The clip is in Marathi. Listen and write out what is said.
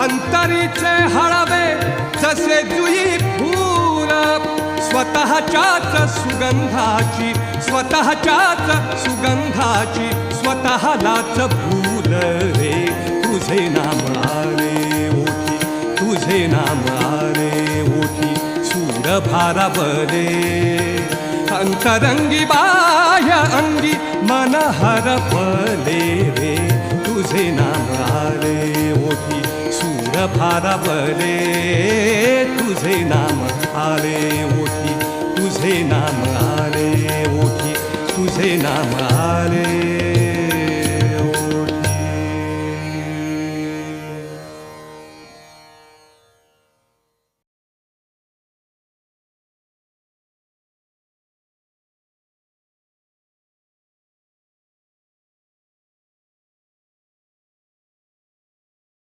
अंतरीचे हळवे जसे जुई फूल स्वतःच्याच सुगंधाची स्वतःलाच भूल रे तुझे नाम आले ओठी तुझे नाम आले ओठी सूर भारावले अंतरंगी बाह्य अंगी मन हरपले रे तुझे नाम आले ओठी सूर भारावले तुझे नाम आले ओठी तुझे नाम आले ओठी तुझे नाम आले